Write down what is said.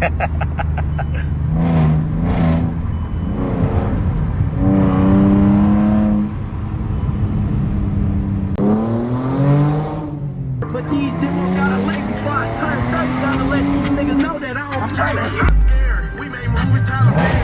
But these demos gotta wait before I turn 30. Gotta let these niggas know that I don't play. I'm scared. We made movies, Taliban.